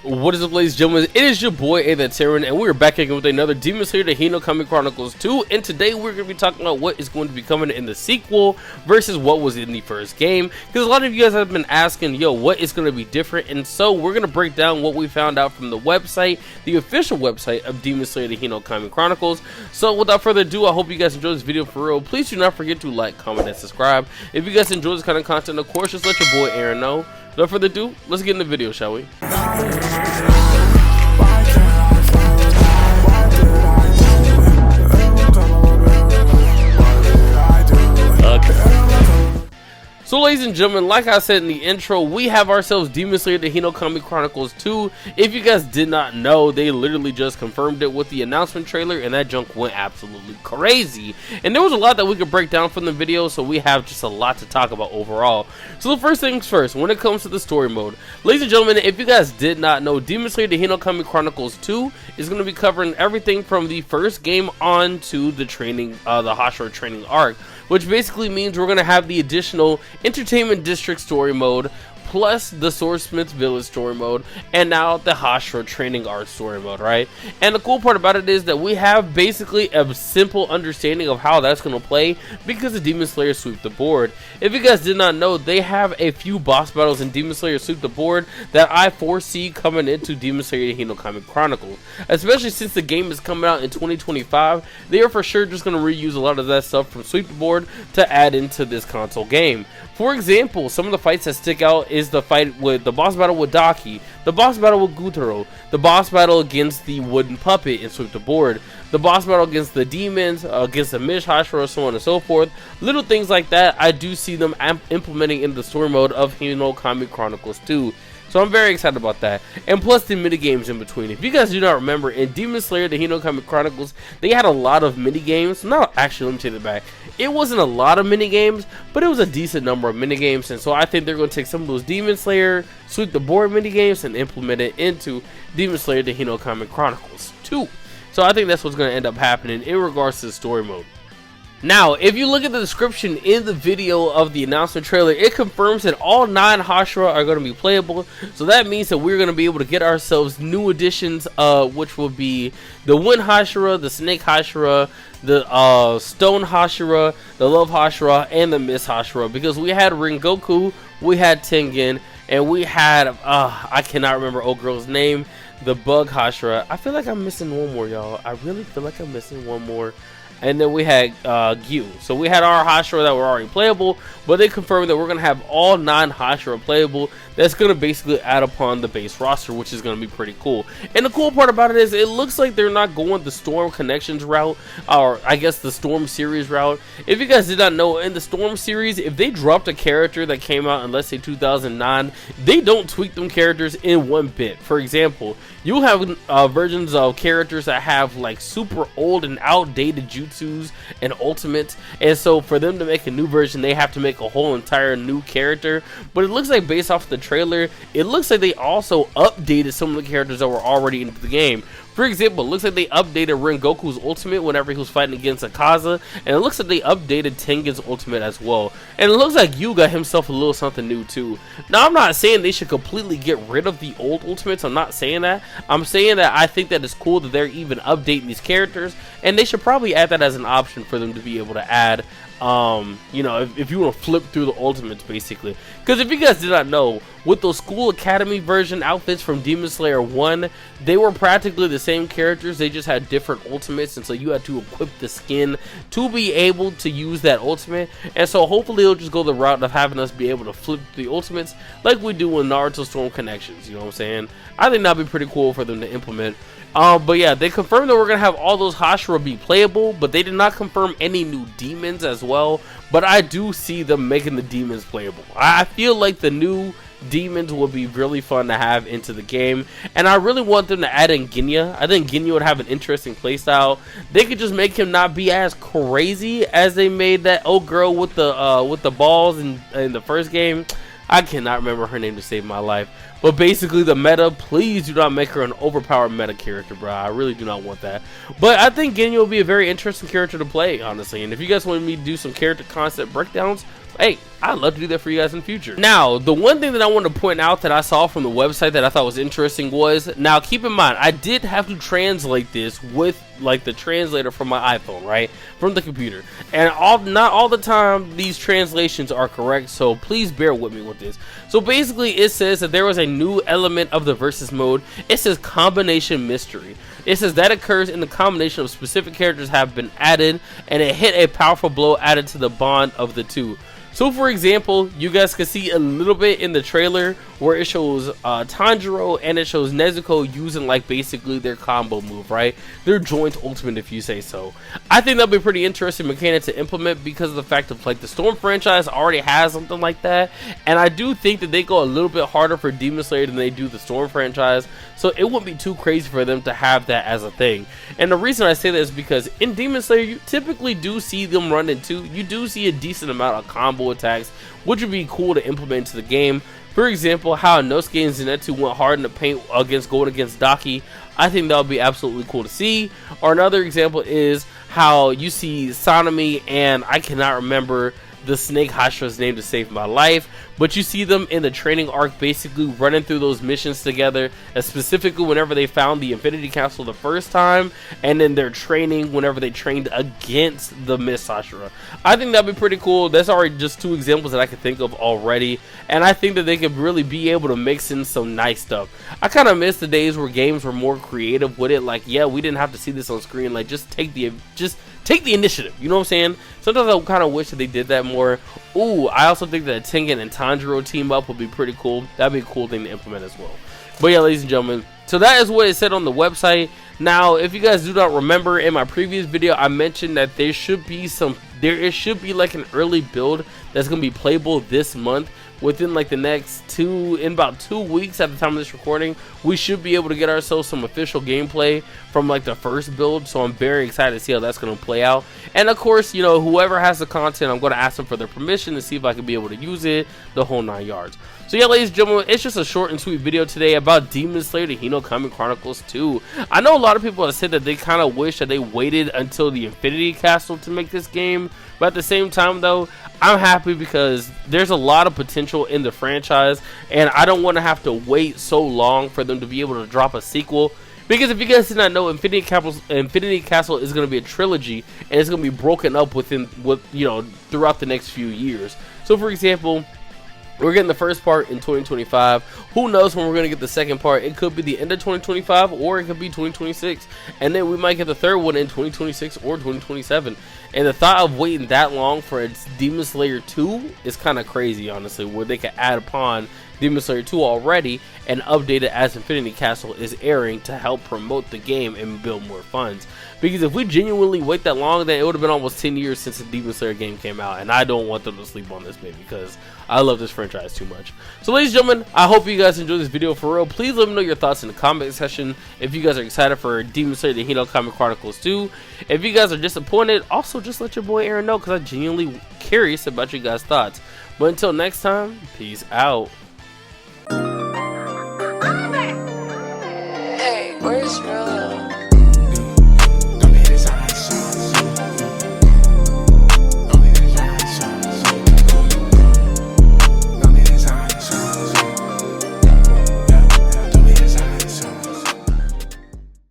What is up, ladies and gentlemen? It is your boy AyeThatsAaron, and we're back again with another Demon Slayer to Hinokami Chronicles 2. And today we're going to be talking about what is going to be coming in the sequel versus what was in the first game. Because a lot of you guys have been asking, yo, what is going to be different? And so we're going to break down what we found out from the website, the official website of Demon Slayer to Hinokami Chronicles. So without further ado, I hope you guys enjoyed this video for real. Please do not forget to like, comment, and subscribe. If you guys enjoy this kind of content, of course, just let your boy Aaron know. Without further ado, let's get in the video, shall we? So ladies and gentlemen, like I said in the intro, we have ourselves Demon Slayer to Hinokami Chronicles 2. If you guys did not know, they literally just confirmed it with the announcement trailer, and that junk went absolutely crazy. And there was a lot that we could break down from the video, so we have just a lot to talk about overall. So the first things first, when it comes to the story mode, ladies and gentlemen, if you guys did not know, Demon Slayer to Hinokami Chronicles 2 is going to be covering everything from the first game on to the training, the Hashira training arc, which basically means we're going to have the additional Entertainment District story mode, plus the Swordsmith Village story mode, and now the Hashira training art story mode, right? And the cool part about it is that we have basically a simple understanding of how that's going to play because the Demon Slayer Sweep the Board. If you guys did not know, they have a few boss battles in Demon Slayer Sweep the Board that I foresee coming into Demon Slayer Hinokami Chronicles. Especially since the game is coming out in 2025, they are for sure just going to reuse a lot of that stuff from Sweep the Board to add into this console game. For example, some of the fights that stick out is the fight with the boss battle with Daki, the boss battle with Gutaro, the boss battle against the wooden puppet in Sweep the Board, the boss battle against the demons, against the Mish Hashira, so on and so forth. Little things like that I do see them implementing in the story mode of Hinokami Chronicles 2. So I'm very excited about that. And plus the minigames in between. If you guys do not remember, in Demon Slayer the Hinokami Chronicles, they had a lot of minigames. No, actually, let me take it back. It wasn't a lot of minigames, but it was a decent number of minigames. And so I think they're going to take some of those Demon Slayer Sweep the Board minigames and implement it into Demon Slayer the Hinokami Chronicles 2. So I think that's what's going to end up happening in regards to the story mode. Now, if you look at the description in the video of the announcement trailer, it confirms that all 9 Hashira are going to be playable. So that means that we're going to be able to get ourselves new additions, which will be the Wind Hashira, the Snake Hashira, the Stone Hashira, the Love Hashira, and the Mist Hashira. Because we had Rengoku, we had Tengen, and we had, I cannot remember old girl's name, the Bug Hashira. I feel like I'm missing one more, y'all. I really feel like I'm missing one more. And then we had Gyu. So we had our Hashira that were already playable, but they confirmed that we're going to have all 9 Hashira playable. That's going to basically add upon the base roster, which is going to be pretty cool. And the cool part about it is it looks like they're not going the Storm Connections route, or I guess the Storm series route. If you guys did not know, in the Storm series, if they dropped a character that came out in, let's say, 2009, they don't tweak them characters in one bit. For example, you'll have versions of characters that have like super old and outdated jutsus and ultimates, and so for them to make a new version, they have to make a whole entire new character. But it looks like, based off the trailer, it looks like they also updated some of the characters that were already into the game. For example, it looks like they updated Rengoku's ultimate whenever he was fighting against Akaza, and it looks like they updated Tengen's ultimate as well. And it looks like Yu got himself a little something new too. Now, I'm not saying they should completely get rid of the old ultimates. I'm not saying that. I'm saying that I think that it's cool that they're even updating these characters, and they should probably add that as an option for them to be able to add, you know, if you want to flip through the ultimates, basically. Because if you guys did not know, with those School Academy version outfits from Demon Slayer 1, they were practically the same characters, they just had different ultimates, and so you had to equip the skin to be able to use that ultimate. And so hopefully they'll just go the route of having us be able to flip the ultimates like we do in Naruto Storm Connections, you know what I'm saying? I think that'd be pretty cool for them to implement. But yeah, they confirmed that we're going to have all those Hashira be playable, but they did not confirm any new demons as well. But I do see them making the demons playable. I feel like the new demons will be really fun to have into the game, and I really want them to add in Genya. I think Genya would have an interesting playstyle. They could just make him not be as crazy as they made that old girl with the balls in the first game. I cannot remember her name to save my life. But basically the meta, please do not make her an overpowered meta character, bro. I really do not want that. But I think Genya will be a very interesting character to play, honestly. And if you guys want me to do some character concept breakdowns, hey, I'd love to do that for you guys in the future. Now, the one thing that I want to point out that I saw from the website that I thought was interesting was, now keep in mind, I did have to translate this with like the translator from my iPhone, right, from the computer, and not all the time these translations are correct, so please bear with me with this. So basically it says that there was a new element of the versus mode. It says combination mystery. It says that occurs in the combination of specific characters have been added, and it hit a powerful blow added to the bond of the two. So for example, you guys can see a little bit in the trailer where it shows Tanjiro and it shows Nezuko using like basically their combo move, right? Their joint ultimate, if you say so. I think that'll be a pretty interesting mechanic to implement because of the fact of like the Storm franchise already has something like that, and I do think that they go a little bit harder for Demon Slayer than they do the Storm franchise, so it wouldn't be too crazy for them to have that as a thing. And the reason I say that is because in Demon Slayer you typically do see them run into, you do see a decent amount of combo attacks, which would be cool to implement into the game. For example, how Inosuke and Zenitsu went hard in the paint going against Daki. I think that would be absolutely cool to see. Or another example is how you see Sanemi and I cannot remember the Snake Hashira's name to save my life, but you see them in the training arc basically running through those missions together, and specifically whenever they found the Infinity Castle the first time, and then their training whenever they trained against the Miss Hashira. I think that'd be pretty cool. That's already just two examples that I could think of already, and I think that they could really be able to mix in some nice stuff. I kind of miss the days where games were more creative with it, like, yeah, we didn't have to see this on screen, like just take the initiative, you know what I'm saying? Sometimes I kind of wish that they did that more. Ooh, I also think that Tengen and Tanjiro team up would be pretty cool. That'd be a cool thing to implement as well. But yeah, ladies and gentlemen, so that is what it said on the website. Now, if you guys do not remember, in my previous video, I mentioned that there should be like an early build that's going to be playable this month. Within like the next in about 2 weeks at the time of this recording, we should be able to get ourselves some official gameplay from like the first build. So I'm very excited to see how that's going to play out. And of course, you know, whoever has the content, I'm going to ask them for their permission to see if I can be able to use it, the whole 9 yards. So yeah, ladies and gentlemen, it's just a short and sweet video today about Demon Slayer: The Hinokami Chronicles 2. I know a lot of people have said that they kind of wish that they waited until the Infinity Castle to make this game, but at the same time though, I'm happy because there's a lot of potential in the franchise, and I don't want to have to wait so long for them to be able to drop a sequel. Because if you guys did not know, Infinity Castle is going to be a trilogy, and it's going to be broken up throughout the next few years. So for example, we're getting the first part in 2025. Who knows when we're going to get the second part? It could be the end of 2025, or it could be 2026. And then we might get the third one in 2026 or 2027. And the thought of waiting that long for its Demon Slayer 2 is kind of crazy, honestly, where they could add upon Demon Slayer 2 already and update it as Infinity Castle is airing to help promote the game and build more funds. Because if we genuinely wait that long, then it would have been almost 10 years since the Demon Slayer game came out, and I don't want them to sleep on this baby because I love this franchise too much. So ladies and gentlemen, I hope you guys enjoyed this video for real. Please let me know your thoughts in the comment section if you guys are excited for Demon Slayer: The Hinokami Chronicles 2. If you guys are disappointed, also just let your boy Aaron know because I'm genuinely curious about you guys' thoughts. But until next time, peace out.